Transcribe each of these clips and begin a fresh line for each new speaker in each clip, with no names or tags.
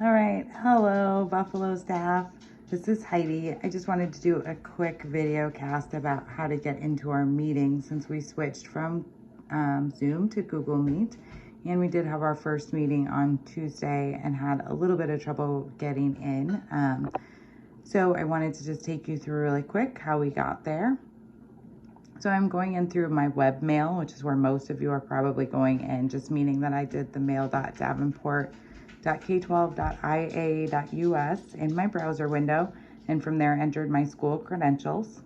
All right, hello Buffalo staff. This is Heidi. I just wanted to do a quick video cast about how to get into our meeting since we switched from Zoom to Google Meet. And we did have our first meeting on Tuesday and had a little bit of trouble getting in. So I wanted to just take you through really quick how we got there. So I'm going in through my webmail, which is where most of you are probably going in, just meaning that I did the mail.davenport.k12.ia.us in my browser window, and from there entered my school credentials.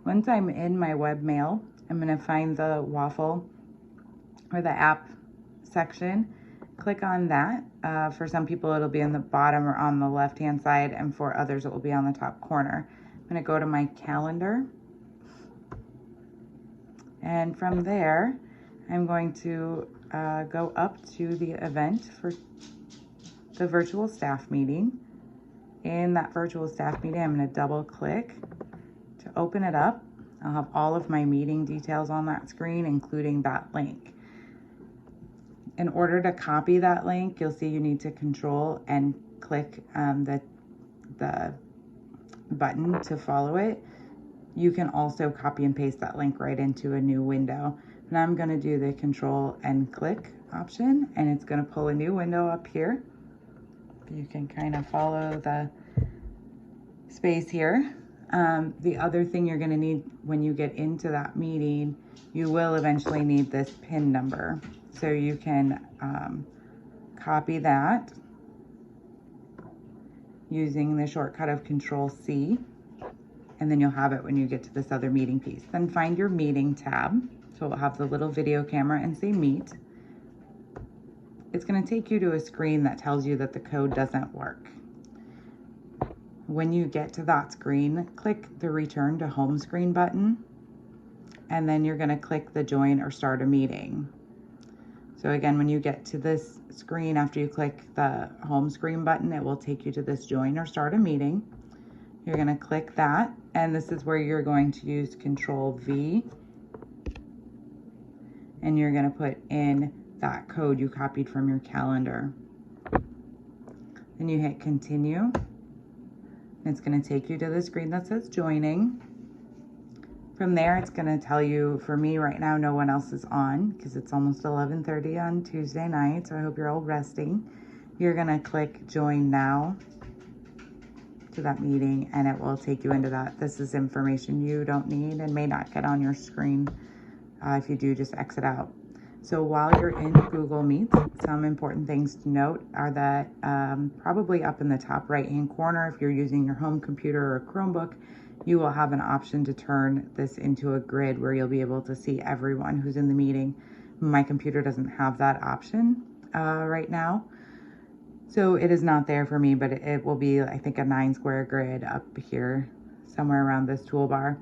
Once I'm in my webmail, I'm going to find the waffle or the app section. Click on that. For some people it'll be in the bottom or on the left hand side, and for others it will be on the top corner. I'm going to go to my calendar. And from there, I'm going to go up to the event for the virtual staff meeting. In that virtual staff meeting, I'm going to double click to open it up. I'll have all of my meeting details on that screen, including that link. In order to copy that link, you'll see you need to control and click the button to follow it. You can also copy and paste that link right into a new window. And I'm going to do the control and click option, and it's going to pull a new window up here. You can kind of follow the space here. The other thing you're going to need when you get into that meeting, you will eventually need this PIN number. So you can copy that using the shortcut of Control C. And then you'll have it when you get to this other meeting piece. Then find your meeting tab. So it'll have the little video camera and say meet. It's going to take you to a screen that tells you that the code doesn't work. When you get to that screen, click the return to home screen button. And then you're going to click the join or start a meeting. So again, when you get to this screen, after you click the home screen button, it will take you to this join or start a meeting. You're going to click that, and this is where you're going to use Control V, and you're going to put in that code you copied from your calendar. Then you hit continue, and it's going to take you to the screen that says joining. From there, it's going to tell you, for me right now, no one else is on because it's almost 11:30 on Tuesday night, so I hope you're all resting. You're going to click join now to that meeting, and it will take you into that. This is information you don't need and may not get on your screen. If you do, just exit out. So while you're in Google Meet, some important things to note are that probably up in the top right hand corner, if you're using your home computer or Chromebook, you will have an option to turn this into a grid where you'll be able to see everyone who's in the meeting. My computer doesn't have that option right now. So it is not there for me, but it will be, I think, a 9 square grid up here, somewhere around this toolbar.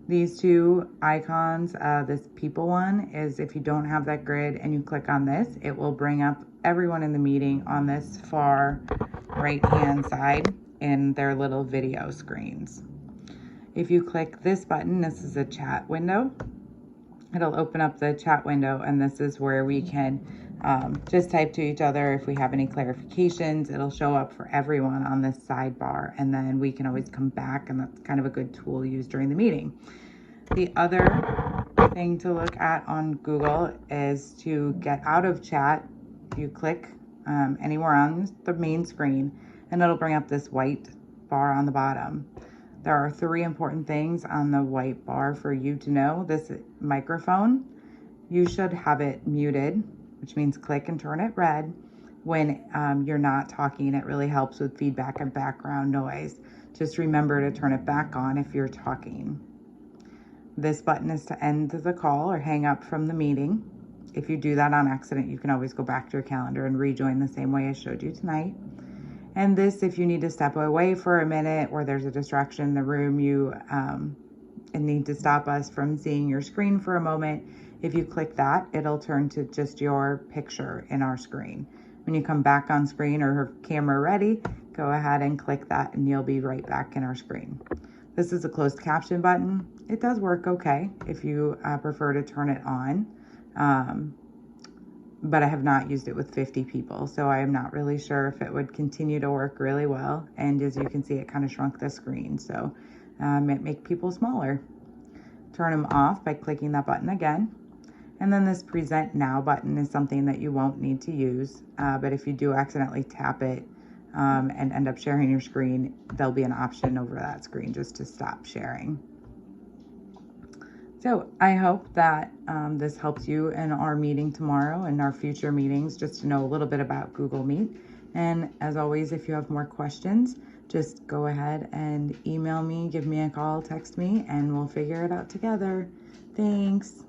These two icons, this people one is if you don't have that grid and you click on this, it will bring up everyone in the meeting on this far right-hand side in their little video screens. If you click this button, this is a chat window. It'll open up the chat window, and this is where we can just type to each other if we have any clarifications. It'll show up for everyone on this sidebar, and then we can always come back, and that's kind of a good tool used during the meeting. The other thing to look at on Google is to get out of chat. You click anywhere on the main screen, and it'll bring up this white bar on the bottom. There are 3 important things on the white bar for you to know. This microphone, you should have it muted, which means click and turn it red when you're not talking. It really helps with feedback and background noise. Just remember to turn it back on if you're talking. This button is to end the call or hang up from the meeting. If you do that on accident, you can always go back to your calendar and rejoin the same way I showed you tonight. And this, if you need to step away for a minute or there's a distraction in the room, you need to stop us from seeing your screen for a moment. If you click that, it'll turn to just your picture in our screen. When you come back on screen or her camera ready, go ahead and click that and you'll be right back in our screen. This is a closed caption button. It does work okay if you prefer to turn it on. but I have not used it with 50 people, so I am not really sure if it would continue to work really well. And as you can see, it kind of shrunk the screen, so it make people smaller. Turn them off by clicking that button again. And then this present now button is something that you won't need to use, but if you do accidentally tap it and end up sharing your screen, there'll be an option over that screen just to stop sharing. So I hope that this helps you in our meeting tomorrow and our future meetings, just to know a little bit about Google Meet. And as always, if you have more questions, just go ahead and email me, give me a call, text me, and we'll figure it out together. Thanks.